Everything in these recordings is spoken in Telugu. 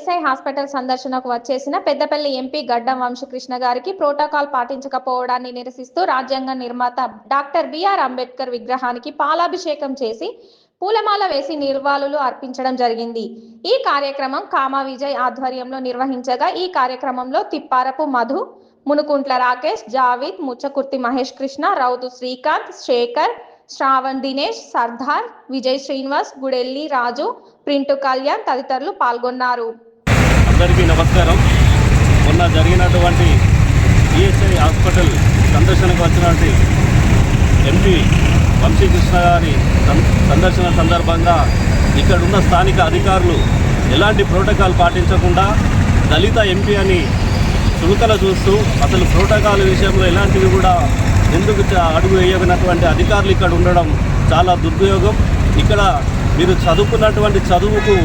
ఈఎస్ఐ హాస్పిటల్ సందర్శనకు వచ్చేసిన పెద్దపల్లి ఎంపీ గడ్డం వంశీకృష్ణ గారికి ప్రోటోకాల్ పాటించకపోవడాన్ని నిరసిస్తూ రాజ్యాంగ నిర్మాత డాక్టర్ బిఆర్ అంబేద్కర్ విగ్రహానికి పాలాభిషేకం చేసి పూలమాల వేసి నివాళులు అర్పించడం జరిగింది. ఈ కార్యక్రమం కామా విజయ్ ఆధ్వర్యంలో నిర్వహించగా ఈ కార్యక్రమంలో తిప్పారపు మధు, మునుకుంట్ల రాకేష్, జావీద్, ముచ్చకుర్తి మహేష్ కృష్ణ, రౌతు శ్రీకాంత్, శేఖర్, శ్రావణ్ దినేష్, సర్దార్, విజయ్ శ్రీనివాస్, గుడెల్లి రాజు, ప్రింటు కళ్యాణ్ తదితరులు పాల్గొన్నారు. అందరికీ నమస్కారం. మొన్న జరిగినటువంటి ఈఎస్ఐ హాస్పిటల్ సందర్శనకు వచ్చినటువంటి ఎంపీ వంశీకృష్ణ గారి సందర్శన సందర్భంగా ఇక్కడున్న స్థానిక అధికారులు ఎలాంటి ప్రోటోకాల్ పాటించకుండా దళిత ఎంపీ అని చులకన చూస్తూ అసలు ప్రోటోకాల్ విషయంలో ఎలాంటివి కూడా ఎందుకు అడుగు వేయనటువంటి అధికారులు ఇక్కడ ఉండడం చాలా దుర్వినియోగం. ఇక్కడ మీరు చదువుకున్నటువంటి చదువుకు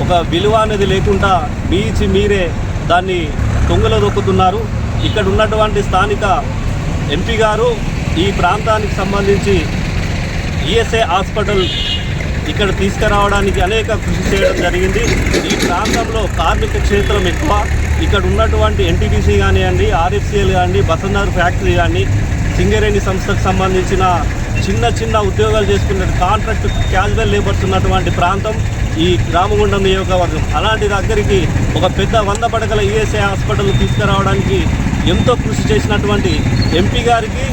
ఒక విలువ అనేది లేకుండా మీరే దాన్ని తొంగలో దొక్కుతున్నారు. ఇక్కడ ఉన్నటువంటి స్థానిక ఎంపీ గారు ఈ ప్రాంతానికి సంబంధించి ఈఎస్ఐ హాస్పిటల్ ఇక్కడ తీసుకురావడానికి అనేక కృషి చేయడం జరిగింది. ఈ ప్రాంతంలో కార్మిక క్షేత్రం ఎక్కువ. ఇక్కడ ఉన్నటువంటి ఎన్టీపీసీ కానివ్వండి, ఆర్ఎఫ్సిఎల్ కానీ, బసన్నర్ ఫ్యాక్టరీ కానీ, సింగరేణి సంస్థకు సంబంధించిన చిన్న ఉద్యోగాలు చేసుకునే కాంట్రాక్ట్ క్యాజువల్ లేబర్స్ ఉన్నటువంటి ప్రాంతం ఈ రామగుండం నియోజకవర్గం. అలాంటి దగ్గరికి ఒక పెద్ద 100 పడకల ఈఎస్ఐ హాస్పిటల్ తీసుకురావడానికి ఎంతో కృషి చేసినటువంటి ఎంపీ గారికి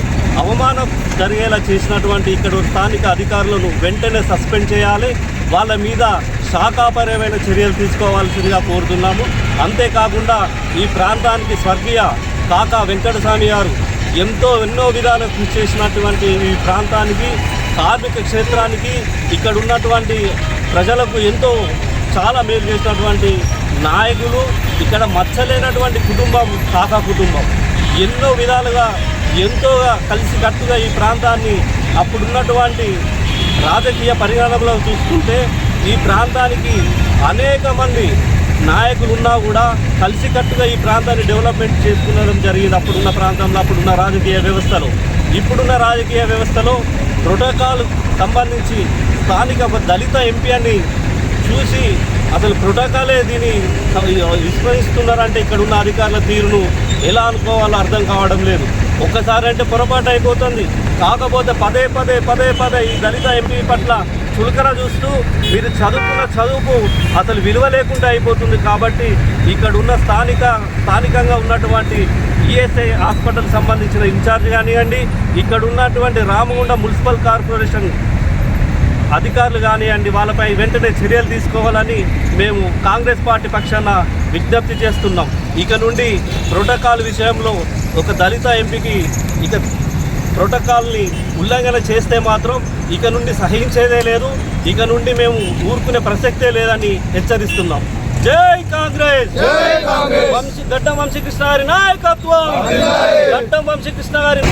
అవమానం జరిగేలా చేసినటువంటి ఇక్కడ స్థానిక అధికారులను వెంటనే సస్పెండ్ చేయాలి. వాళ్ళ మీద శాఖాపరమైన చర్యలు తీసుకోవాల్సిందిగా కోరుతున్నాము. అంతేకాకుండా ఈ ప్రాంతానికి స్వర్గీయ కాకా వెంకటస్వామి గారు ఎన్నో విధాలుగా కృషి చేసినటువంటి ఈ ప్రాంతానికి, కార్మిక క్షేత్రానికి, ఇక్కడ ఉన్నటువంటి ప్రజలకు చాలా మేలు చేసినటువంటి నాయకులు. ఇక్కడ మచ్చలేనటువంటి కుటుంబం కాకా కుటుంబం. ఎన్నో విధాలుగా ఎంతోగా కలిసికట్టుగా ఈ ప్రాంతాన్ని అప్పుడున్నటువంటి రాజకీయ పరిణామంలో చూసుకుంటే ఈ ప్రాంతానికి అనేక మంది నాయకులు ఉన్నా కూడా కలిసికట్టుగా ఈ ప్రాంతాన్ని డెవలప్మెంట్ చేసుకునడం జరిగింది. అప్పుడున్న ప్రాంతంలో, అప్పుడున్న రాజకీయ వ్యవస్థలో. ఇప్పుడున్న రాజకీయ వ్యవస్థలో ప్రోటోకాల్ సంబంధించి స్థానిక దళిత ఎంపీ అని చూసి అసలు ప్రోటోకాలే దీన్ని విస్మరిస్తున్నారంటే ఇక్కడ ఉన్న అధికారుల తీరును ఎలా అనుకోవాలో అర్థం కావడం లేదు. ఒక్కసారి అంటే పొరపాటు అయిపోతుంది. కాకపోతే పదే ఈ దళిత ఎంపీ పట్ల చులకన చూస్తూ మీరు చదువుకున్న చదువుకు అసలు విలువ లేకుండా అయిపోతుంది. కాబట్టి ఇక్కడ ఉన్న స్థానికంగా ఉన్నటువంటి ఈఎస్ఐ హాస్పిటల్ సంబంధించిన ఇన్ఛార్జ్ కానివ్వండి, ఇక్కడ ఉన్నటువంటి రామగుండం మున్సిపల్ కార్పొరేషన్ అధికారులు కానివ్వండి, వాళ్ళపై వెంటనే చర్యలు తీసుకోవాలని మేము కాంగ్రెస్ పార్టీ పక్షాన విజ్ఞప్తి చేస్తున్నాం. ఇక నుండి ప్రోటోకాల్ విషయంలో ఒక దళిత ఎంపీకి ఇక ప్రోటోకాల్ని ఉల్లంఘన చేస్తే మాత్రం ఇక నుండి సహించేదే లేదు. ఇక నుండి మేము ఊరుకునే ప్రసక్తే లేదని హెచ్చరిస్తున్నాం. జై కాంగ్రెస్! గడ్డం వంశీకృష్ణ గారి నాయకత్వం! గడ్డం వంశీకృష్ణ గారి